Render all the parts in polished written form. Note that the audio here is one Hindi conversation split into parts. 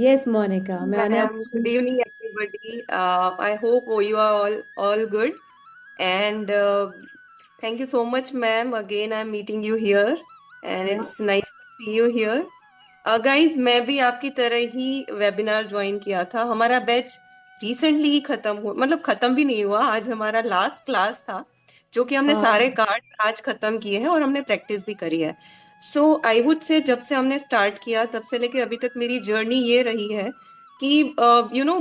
यस मोनिका, मैंने Ma'am, आपको। good evening, everybody. I hope you are all good. And thank you so much, ma'am. Again, I'm meeting you here, and या it's nice to see you here. Guys, मैं भी आपकी तरह ही वेबिनार ज्वाइन किया था। हमारा बैच रिसेंटली ही खत्म हुआ, मतलब खत्म भी नहीं हुआ। आज हमारा लास्ट क्लास था, जो कि हमने हाँ। सारे कार्ड आज खत्म किए हैं और हमने प्रैक्टिस भी करी है। सो आई वुड से जब से हमने स्टार्ट किया तब से लेके अभी तक मेरी जर्नी ये रही है कि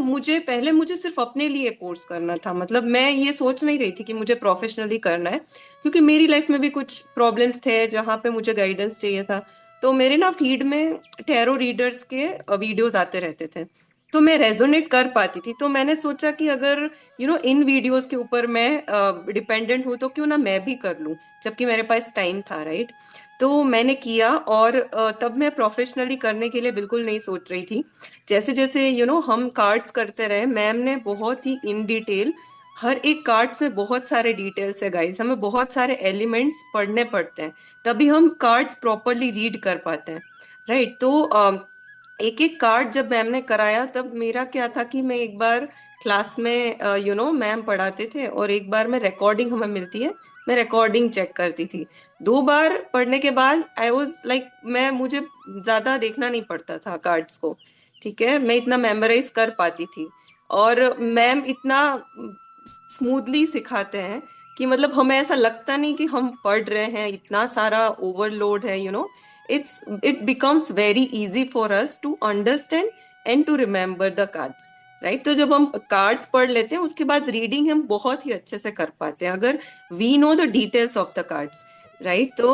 मुझे सिर्फ अपने लिए कोर्स करना था। मतलब मैं ये सोच नहीं रही थी कि मुझे प्रोफेशनली करना है, क्योंकि मेरी लाइफ में भी कुछ प्रॉब्लम्स थे जहाँ पे मुझे गाइडेंस चाहिए था। तो मेरे ना फीड में टैरो रीडर्स के वीडियोस आते रहते थे, तो मैं रेजोनेट कर पाती थी। तो मैंने सोचा कि अगर इन वीडियोस के ऊपर मैं डिपेंडेंट हूँ तो क्यों ना मैं भी कर लूँ, जबकि मेरे पास टाइम था, राइट। तो मैंने किया, और तब मैं प्रोफेशनली करने के लिए बिल्कुल नहीं सोच रही थी। जैसे जैसे हम कार्ड्स करते रहे, मैम ने बहुत ही इन डिटेल, हर एक कार्ड्स में बहुत सारे डिटेल्स है गाइस, हमें बहुत सारे एलिमेंट्स पढ़ने पड़ते हैं, तभी हम कार्ड्स प्रॉपरली रीड कर पाते हैं, राइट। तो एक एक कार्ड जब मैम ने कराया, तब मेरा क्या था कि मैं एक बार क्लास में मैम पढ़ाते थे और एक बार मैं रिकॉर्डिंग हमें मिलती है, मैं रिकॉर्डिंग चेक करती थी। दो बार पढ़ने के बाद आई वाज लाइक, मैं मुझे ज्यादा देखना नहीं पड़ता था कार्ड्स को, ठीक है, मैं इतना मेमोराइज कर पाती थी। और मैम इतना स्मूथली सिखाते हैं कि मतलब हमें ऐसा लगता नहीं कि हम पढ़ रहे हैं, इतना सारा ओवरलोड है, it becomes very easy for us to understand and to remember the cards, right. तो जब हम कार्ड्स पढ़ लेते हैं, उसके बाद रीडिंग हम बहुत ही अच्छे से कर पाते हैं, अगर we know the details of the cards, right. तो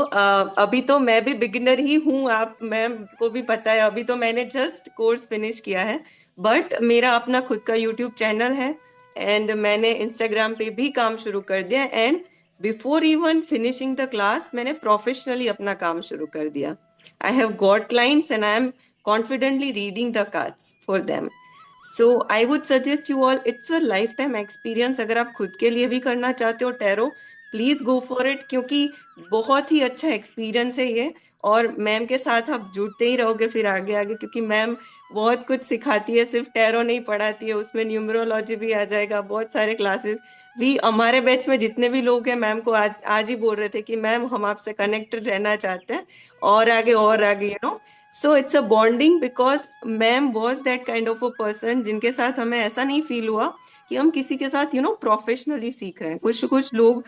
अभी तो मैं भी बिगिनर ही हूँ, आप मैम को भी पता है, अभी तो मैंने जस्ट कोर्स फिनिश किया है। बट मेरा अपना खुद का यूट्यूब चैनल है, एंड मैंने इंस्टाग्राम पे भी काम शुरू कर दिया, and before even finishing the class मैंने प्रोफेशनली अपना काम शुरू कर दिया। I have got clients and I am confidently reading the cards for them. So I would suggest you all, it's a life time experience. अगर आप खुद के लिए भी करना चाहते हो tarot, please go for it, क्योंकि बहुत ही अच्छा एक्सपीरियंस है ये। और मैम के साथ आप जुड़ते ही रहोगे फिर आगे आगे, क्योंकि मैम बहुत कुछ सिखाती है, सिर्फ टैरो नहीं पढ़ाती है, उसमें न्यूमरोलॉजी भी आ जाएगा, बहुत सारे क्लासेस भी। हमारे बैच में जितने भी लोग हैं, मैम को आज आज ही बोल रहे थे कि मैम हम आपसे कनेक्टेड रहना चाहते हैं, और आगे so it's a bonding, because ma'am was that kind of a person जिनके साथ हमें ऐसा नहीं फील हुआ कि हम किसी के साथ प्रोफेशनली सीख रहे हैं। कुछ कुछ लोग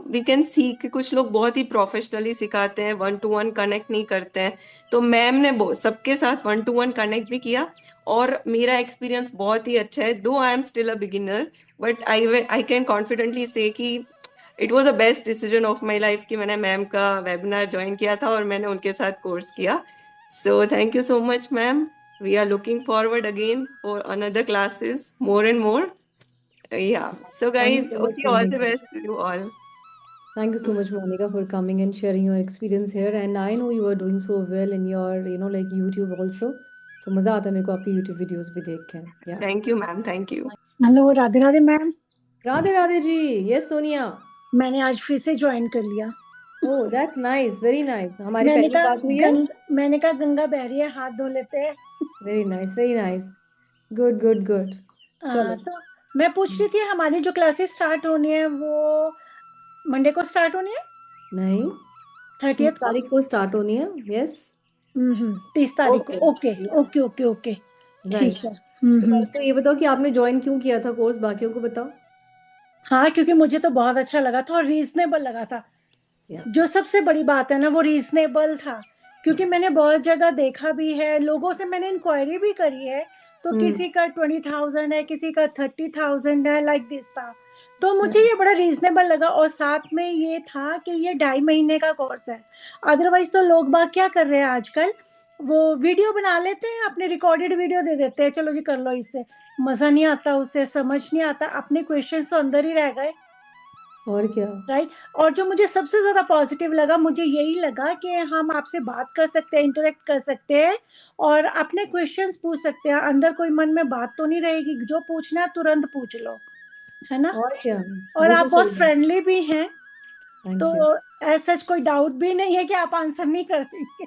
वी कैन सी कि कुछ लोग बहुत ही प्रोफेशनली सिखाते हैं, वन टू वन कनेक्ट नहीं करते हैं। तो मैम ने सबके साथ वन टू वन कनेक्ट भी किया, और मेरा एक्सपीरियंस बहुत ही अच्छा है। Though I am still a beginner, but I can confidently say कि it was a best decision of my life कि मैंने मैम का वेबिनार ज्वाइन किया था और मैंने उनके साथ कोर्स किया। So thank you so much ma'am, we are looking forward again for another classes, more and more. Yeah. So thank you guys, so much okay, all the Monika. best to you all. Thank you so much, Monica, for coming and sharing your experience here. And I know you are doing so well in your, like YouTube also. So मजा आता है मेरे को आपकी YouTube videos भी देख के। Yeah. Thank you, ma'am. Thank you. Hello, Radhe Radhe ma'am. Radhe Radhe ji. Yes Sonia. मैंने आज फिर से ज्वाइन कर लिया। Oh that's nice, very nice. हमारी पहली बात हुई है। मैंने कहा गंगा बह रही है, हाथ धो लेते हैं। Very nice, very nice. Good good good. चलो। तो मैं पूछ रही थी, हमारी जो क्लासेस स्टार्ट होनी है वो मंडे को स्टार्ट होनी है? नहीं, 30 30th को। तारीख को स्टार्ट होनी है। यस। 30 तारीख को। Okay. Okay yes. Okay okay okay, right. ठीक है। तो पहले तो ये बताओ कि आपने ज्वाइन क्यों किया था कोर्स, बाकियों को बताओ। हाँ, क्योंकि मुझे तो बहुत अच्छा लगा था और रीजनेबल लगा था। या जो सबसे बड़ी बात है ना, वो रीजनेबल था। क्योंकि मैंने बहुत जगह देखा भी है, लोगों से मैंने इंक्वायरी भी करी है, तो किसी का 20,000 है, किसी का 30,000 है, लाइक दिस था। तो मुझे ये बड़ा रीजनेबल लगा, और साथ में ये था कि ये 2.5 महीने का कोर्स है। अदरवाइज तो लोग बाग क्या कर रहे हैं आजकल, वो वीडियो बना लेते हैं, अपने रिकॉर्डेड वीडियो दे देते हैं, चलो जी कर लो इससे। मजा नहीं आता, उससे समझ नहीं आता, अपने क्वेश्चंस तो अंदर ही रह गए, और क्या। राइट। और जो मुझे सबसे ज्यादा पॉजिटिव लगा, मुझे यही लगा कि हम आपसे बात कर सकते हैं, इंटरेक्ट कर सकते हैं, और अपने क्वेश्चंस पूछ सकते हैं। अंदर कोई मन में बात तो नहीं रहेगी, जो पूछना है तुरंत पूछ लो, है ना। और क्या। और आप बिल्कुल बहुत सही है। फ्रेंडली भी हैं, थैंक यू। तो ऐसा कोई डाउट भी नहीं है कि आप आंसर नहीं कर देंगे।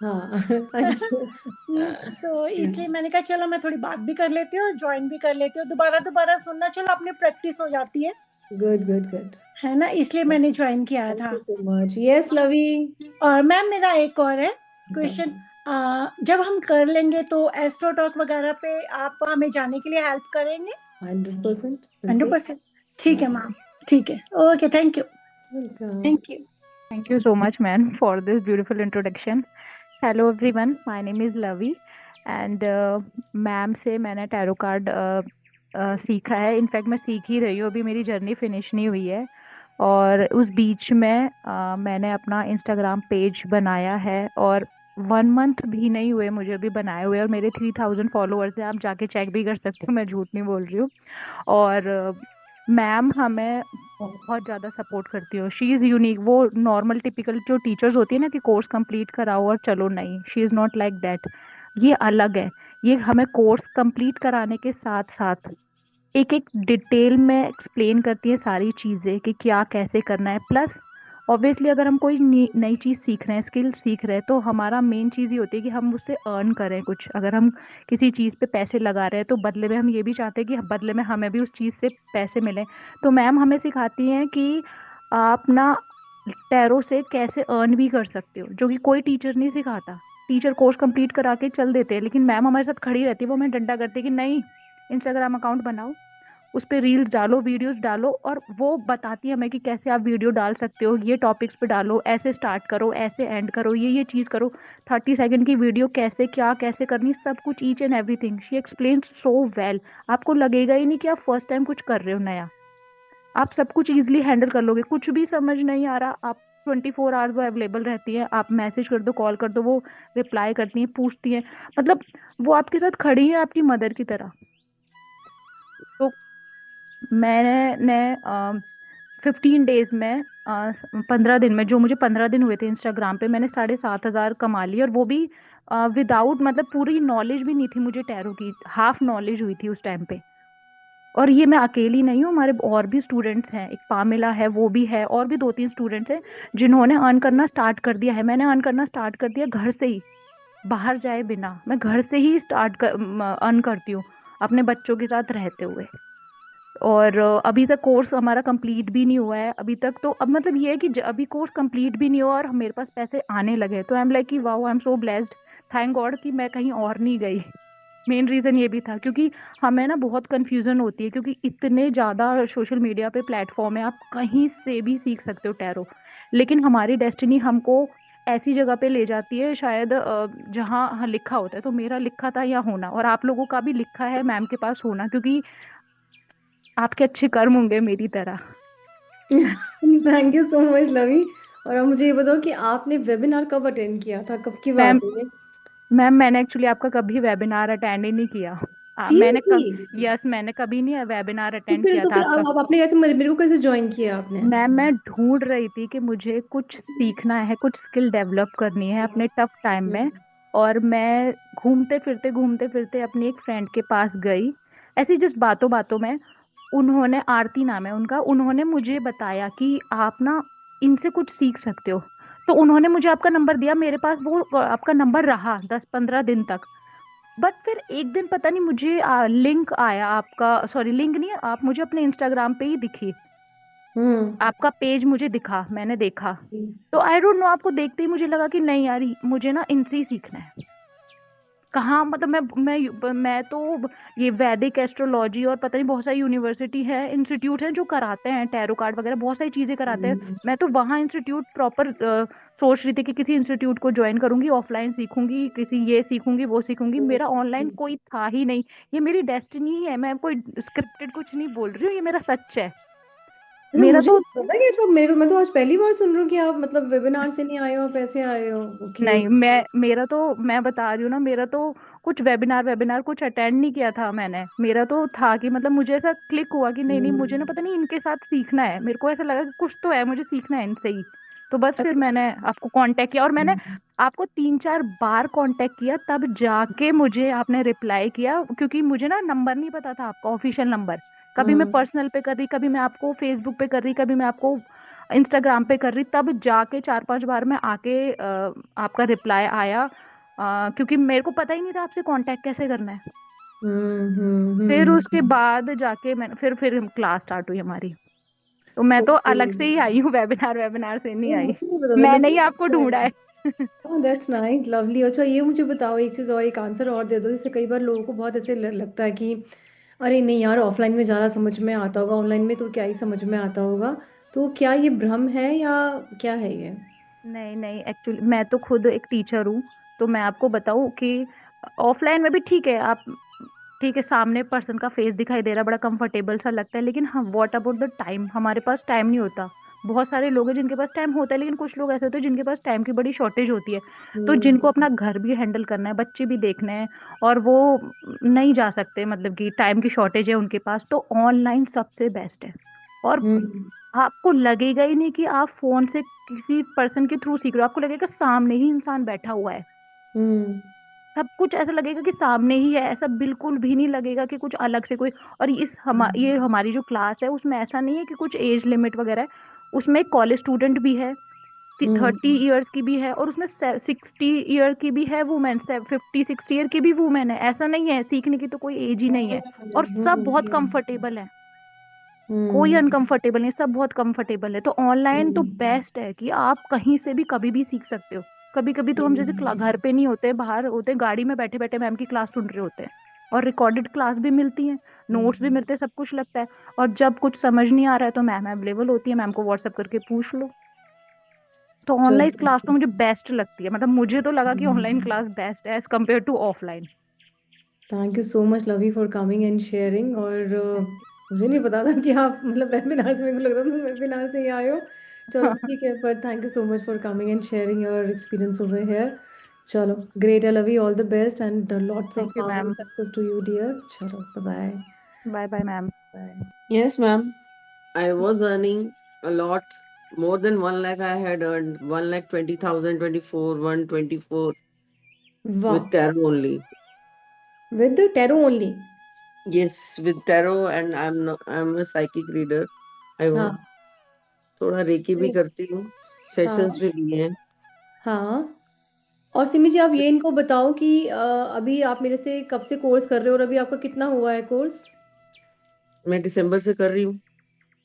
हाँ थैंक यू। तो इसलिए मैंने कहा चलो मैं थोड़ी बात भी कर लेती हूँ, ज्वाइन भी कर लेती हूँ, दोबारा दोबारा सुनना, चलो अपनी प्रैक्टिस हो जाती गुड गुड गुड। है ना, इसलिए मैंने ज्वाइन किया थैंक था। You so much. यस लवी, और मैम मेरा एक और है बताओ। क्वेश्चन, जब हम कर लेंगे तो एस्ट्रो टॉक वगैरह पे आप हमें जाने के लिए हेल्प करेंगे? 100% बिल्कुल। 100%। ठीक है मैम, ठीक है, okay, thank you. Welcome. Thank you. Thank you so much, man, for this beautiful introduction. Hello everyone, my name is Lavi and ma'am से मैंने टैरो कार्ड सीखा है। इनफैक्ट मैं सीख ही रही हूँ, अभी मेरी जर्नी फिनिश नहीं हुई है। और उस बीच में मैंने अपना इंस्टाग्राम पेज बनाया है और 1 मंथ भी नहीं हुए मुझे अभी बनाए हुए, और मेरे 3000 फॉलोअर्स हैं, आप जाके चेक भी कर सकते हो, मैं झूठ नहीं बोल रही हूँ। और मैम हमें बहुत ज़्यादा सपोर्ट करती हो। शी इज़ यूनिक, वो नॉर्मल टिपिकल जो टीचर्स होती है ना कि कोर्स कंप्लीट कराओ और चलो, नहीं, she is not like that. ये अलग है। ये हमें कोर्स कंप्लीट कराने के साथ साथ एक एक डिटेल में एक्सप्लेन करती है सारी चीज़ें कि क्या कैसे करना है। प्लस ऑब्वियसली अगर हम कोई नई चीज़ सीख रहे हैं, स्किल सीख रहे हैं, तो हमारा मेन चीज़ ये होती है कि हम उससे अर्न करें कुछ। अगर हम किसी चीज़ पे पैसे लगा रहे हैं तो बदले में हम ये भी चाहते हैं कि बदले में हमें भी उस चीज़ से पैसे मिलें। तो मैम हमें सिखाती हैं कि आप ना टैरो से कैसे अर्न भी कर सकते हो, जो कि कोई टीचर नहीं सिखाता। टीचर कोर्स कंप्लीट करा के चल देते हैं, लेकिन मैम हमारे साथ खड़ी रहती है, वो हमें डंडा करती है कि नहीं, इंस्टाग्राम अकाउंट बनाओ, उस पे रील्स डालो, वीडियोस डालो, और वो बताती है हमें कि कैसे आप वीडियो डाल सकते हो, ये टॉपिक्स पे डालो, ऐसे स्टार्ट करो, ऐसे एंड करो, ये चीज़ करो, 30 सेकंड की वीडियो कैसे क्या कैसे करनी, सब कुछ, each and everything she explain so well. आपको लगेगा ही नहीं कि आप फर्स्ट टाइम कुछ कर रहे हो नया। आप सब कुछ ईजिली हैंडल कर लोगे। कुछ भी समझ नहीं आ रहा, आप 24 आवर्स वो अवेलेबल रहती है, आप मैसेज कर दो, कॉल कर दो, वो रिप्लाई करती हैं, पूछती हैं, मतलब वो आपके साथ खड़ी है आपकी मदर की तरह। तो मैंने 15 डेज में 15 दिन में, जो मुझे 15 दिन हुए थे इंस्टाग्राम पे, मैंने 7,500 कमा ली, और वो भी विदाउट, मतलब पूरी नॉलेज भी नहीं थी मुझे टैरो की, हाफ नॉलेज हुई थी उस टाइम पे। और ये मैं अकेली नहीं हूँ, हमारे और भी स्टूडेंट्स हैं, एक पामिला है, वो भी है, और भी 2-3 स्टूडेंट्स हैं जिन्होंने अर्न करना स्टार्ट कर दिया है। मैंने अर्न करना स्टार्ट कर दिया घर से ही, बाहर जाए बिना। मैं घर से ही अर्न करती हूँ अपने बच्चों के साथ रहते हुए। और अभी तक कोर्स हमारा कंप्लीट भी नहीं हुआ है अभी तक। तो अब मतलब ये है कि अभी कोर्स कंप्लीट भी नहीं हुआ और मेरे पास पैसे आने लगे, तो आई एम लाइक कि wow, I am so blessed, thank God कि मैं कहीं और नहीं गई। मेन रीजन ये भी था क्योंकि हमें ना बहुत कंफ्यूजन होती है, क्योंकि इतने ज़्यादा सोशल मीडिया पे प्लेटफॉर्म है, आप कहीं से भी सीख सकते हो टैरो, लेकिन हमारी डेस्टिनी हमको ऐसी जगह पे ले जाती है शायद जहाँ लिखा होता है। तो मेरा लिखा था यहाँ होना, और आप लोगों का भी लिखा है मैम के पास होना, क्योंकि आपके अच्छे कर्म होंगे मेरी तरह। थैंक यू सो मच लवी। और अब मुझे ये बताओ कि आपने वेबिनार कब अटेंड किया था, कब की मैम बात है ये? मैम मैंने एक्चुअली आपका कभी वेबिनार अटेंड ही नहीं किया। सीरियसली? मैंने कभी नहीं वेबिनार तो अटेंड फिर किया तो था फिर आपका। आप आपने कैसे, मेरे को कैसे ज्वाइन किया आपने? मैम मैं ढूंढ रही थी कि मुझे कुछ सीखना है, कुछ स्किल डेवलप करनी है अपने टफ टाइम में। और मैं घूमते फिरते अपनी एक फ्रेंड के पास गई, ऐसी जस्ट बातों बातों में। उन्होंने, आरती नाम है उनका, उन्होंने मुझे बताया कि आप ना इनसे कुछ सीख सकते हो। तो उन्होंने मुझे आपका नंबर दिया, मेरे पास वो आपका नंबर रहा 10-15 दिन तक। बट फिर एक दिन पता नहीं मुझे लिंक आया आपका, सॉरी लिंक नहीं, आप मुझे अपने इंस्टाग्राम पे ही दिखी, हम्म। आपका पेज मुझे दिखा, मैंने देखा। तो आई डोंट नो, आपको देखते ही मुझे लगा कि नहीं यार, मुझे ना इनसे ही सीखना है। कहाँ, मतलब मैं तो ये वैदिक एस्ट्रोलॉजी और पता नहीं बहुत सारी यूनिवर्सिटी है, इंस्टीट्यूट है जो कराते हैं टैरो कार्ड वगैरह, बहुत सारी चीजें कराते हैं। मैं तो वहाँ इंस्टीट्यूट प्रॉपर सोच रही थी कि किसी इंस्टीट्यूट को ज्वाइन करूंगी, ऑफलाइन सीखूंगी, किसी ये सीखूंगी वो सीखूंगी, मेरा ऑनलाइन कोई था ही नहीं। ये मेरी डेस्टिनी ही है, मैं कोई स्क्रिप्टेड कुछ नहीं बोल रही हूँ, ये मेरा सच है। अच्छा, मेरा मुझे तो नहीं पता कि अच्छा, मेरे को, मैं तो आज पहली बार सुन रही हूँ कि आप मतलब वेबिनार से नहीं आए हो, पैसे आए हो। ओके। नहीं, मैं बता रही हूँ ना, मेरा तो कुछ वेबिनार कुछ अटेंड नहीं किया था मैंने। मेरा तो था कि मतलब मुझे ऐसा क्लिक हुआ कि नहीं नहीं, मुझे ना पता नहीं इनके साथ सीखना है, मेरे को ऐसा लगा कि कुछ तो है, मुझे सीखना है इनसे ही। तो बस फिर अच्छा। मैंने आपको कांटेक्ट किया, और मैंने आपको 3-4 बार कांटेक्ट किया, तब जाके मुझे आपने रिप्लाई किया, क्योंकि मुझे ना नंबर नहीं पता था आपका ऑफिशियल नंबर। कभी मैं पर्सनल पे कर रही, कभी मैं आपको फेसबुक पे कर रही, कभी मैं आपको इंस्टाग्राम पे कर रही, तब जाके 4-5 बार में आके आपका रिप्लाई आया, क्योंकि मेरे को पता ही नहीं था आपसे कांटेक्ट कैसे करना है। फिर उसके बाद जाके मैं फिर क्लास स्टार्ट हुई हमारी। तो मैं तो अलग से ही आई हूँ, वेबिनार से नहीं आई, मुझे नहीं पता था मैंने ही मतलब आपको ढूंढा है। That's nice, lovely. अच्छा ये मुझे बताओ एक चीज़ और, एक आंसर और दे दो। जैसे कई बार लोगों को बहुत ऐसे लगता है कि अरे नहीं यार, ऑफलाइन में ज़्यादा समझ में आता होगा, ऑनलाइन में तो क्या ही समझ में आता होगा। तो क्या ये भ्रम है या क्या है ये? नहीं नहीं, एक्चुअली मैं तो खुद एक टीचर हूँ, तो मैं आपको बताऊँ कि ऑफलाइन में भी ठीक है, आप ठीक है, सामने पर्सन का फेस दिखाई दे रहा, बड़ा कंफर्टेबल सा लगता है, लेकिन हाँ, व्हाट अबाउट द टाइम, हमारे पास टाइम नहीं होता। बहुत सारे लोग हैं जिनके पास टाइम होता है, लेकिन कुछ लोग ऐसे होते हैं जिनके पास टाइम की बड़ी शॉर्टेज होती है। तो जिनको अपना घर भी हैंडल करना है, बच्चे भी देखने हैं, और वो नहीं जा सकते, मतलब कि टाइम की शॉर्टेज है उनके पास, तो ऑनलाइन सबसे बेस्ट है। और हम्म आपको लगेगा ही नहीं कि आप फोन से किसी पर्सन के थ्रू सीख रहे हो, आपको लगेगा सामने ही इंसान बैठा हुआ है। हम्म सब कुछ ऐसा लगेगा कि सामने ही है, ऐसा बिल्कुल भी नहीं लगेगा कि कुछ अलग से कोई। और ये हमारी जो क्लास है उसमें ऐसा नहीं है कि कुछ एज लिमिट वगैरह है, उसमें कॉलेज स्टूडेंट भी है, 30 इयर्स की भी है, और उसमें 60 ईयर की भी है वुमेन, 50-60 ईयर की भी वुमेन है। ऐसा नहीं है, सीखने की तो कोई एज ही नहीं है, और सब बहुत कंफर्टेबल है, कोई अनकंफर्टेबल नहीं, सब बहुत कंफर्टेबल है। तो ऑनलाइन तो बेस्ट है कि आप कहीं से भी कभी भी सीख सकते हो। कभी कभी तो हम जैसे घर पे नहीं होते, बाहर होते, गाड़ी में बैठे बैठे मैम की क्लास सुन रहे होते हैं, और रिकॉर्डेड क्लास भी मिलती है, नोट्स भी मिलते हैं, सब कुछ लगता है। और जब कुछ समझ नहीं आ रहा है तो मैम अवेलेबल होती है, मैम को व्हाट्सएप करके पूछ लो। तो ऑनलाइन क्लास तो मुझे बेस्ट लगती है, मतलब मुझे तो लगा कि ऑनलाइन क्लास बेस्ट है as compare to offline. Thank you so much Lovi for coming and sharing. और मुझे नहीं पता था कि आप मतलब वेबिनार से, मेरे को लग रहा था वेबिनार से ही आए हो। चलो ठीक है, पर thank you so much for coming and sharing your experience over here. चलो ग्रेट है Lavi, all the best and lots of thank you ma'am. Success to you dear. चलो bye bye bye ma'am. Bye. Yes, ma'am. I was earning a lot, more than 1 lakh. I had earned 1,20,000, 24, 124 वाह, with tarot only. With tarot only? Yes, with tarot, and I'm a psychic reader. I हाँ थोड़ा रेकी भी करती हूँ, सेशंस हाँ भी लिए हैं। हाँ। और सिमी जी, आप ये इनको बताओ कि अभी आप मेरे से कब से कोर्स कर रहे हो और अभी आपका कितना हुआ है कोर्स? मैं दिसंबर से कर रही हूँ।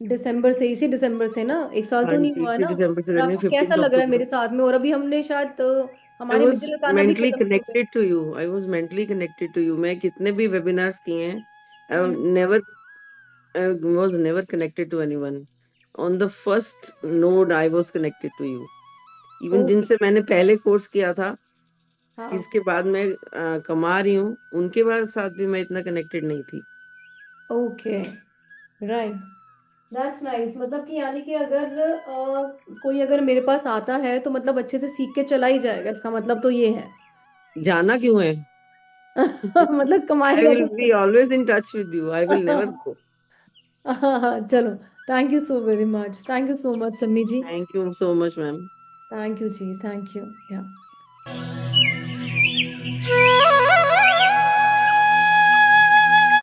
दिसंबर से, इसी दिसंबर से ना? एक साल हाँ तो नहीं जी, हुआ है इसी ना? दिसंबर से और कर रही हूँ, आपको कैसा 15 लग रहा है अक्टूबर। मेरे साथ में? और अभी हमने शायद I हमारे was मिडिल अकाना भी mentally खत्म नहीं हुए। connected to you. I was mentally connected to you. मैं कितने भी webinars किए हैं, I never I was never connected to anyone. On the first node, I was connected to you. Even okay. जिनसे मैंने पहले कोर्स किया था, हाँ जिसके बाद मैं कमा रही हूँ, उनके बाद साथ भी मैं इतना कनेक्टेड नहीं थी। Okay, right, that's nice. मतलब कि यानी कि अगर कोई अगर मेरे पास आता है तो मतलब अच्छे से सीख के चला ही जाएगा, इसका मतलब तो ये है। जाना क्यों है? मतलब I कमाएगा will तो be always in touch with you. I will never go. हाँ हाँ, चलो। Thank you so very much, thank you so much Sammi ji. Thank you so much, ma'am. Thank you ji, thank you. या